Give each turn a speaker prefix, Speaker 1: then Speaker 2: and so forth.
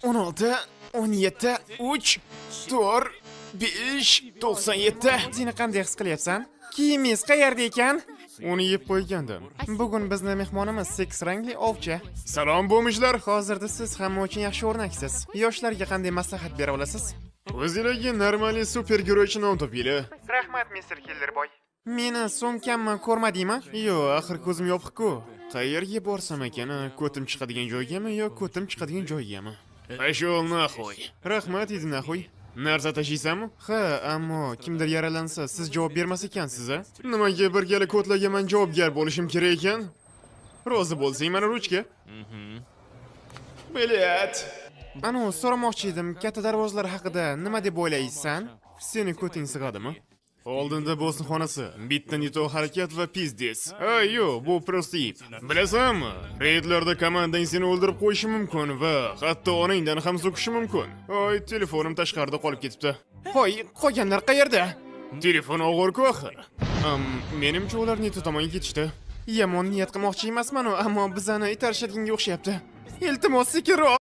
Speaker 1: 16, 17, 3, 4, 5, 97. Seni qanday his qilyapsan? Kiyimingiz qayerda ekan? Uni yeb qo'ygandim. Bugun bizni mehmonimiz seks rangli ovchi. Salom bo'lmishlar. Hozirda siz hamma uchun yaxshi o'rnaksiz. Yoshlarga qanday maslahat bera olasiz? O'zingizga normalniy supergiroychi nom topinglar. Rahmat, Mr. Killerboy. Meni sumkamni ko'rmadingmi? Yo'q, axir ko'zim yopiq-ku. Qayerga borsam ekan, ko'tim chiqadigan joygami yo ko'tim chiqadigan joygami? Pashol naxoy. Rahmat, edi naxoy. Narsa tashiysanmi? Ha, ammo kimdir yaralansa, siz javob bermas ekansiz, a? Nimaga bir gal kodlarga men javobgar bo'lishim kerak ekan? Rozi bo'lsang, mana ruchka. Bilet. Ana, so'ramoqchi edim, katta darvozalar haqida nima deb o'ylaysan? Seni ko'ting sig'adimi? Oldinda bosonxonasi, bitta nitoq harakat va pizdes. Yo'q, bu prosta ip. Bilasanmi? Reydlarda komandang seni o'ldirib qo'yishi mumkin va hatto onangdan ham so'kishi mumkin. Telefonim tashqarida qolib ketibdi. Hoy, qolganlar qayerda? Telefon o'g'ir-ku axir. Menimcha ular nito tomonga ketishdi. Yomon niyat qilmoqchi emasman, ammo bizani itarishadiga o'xshayapti. Iltimos, sekinroq.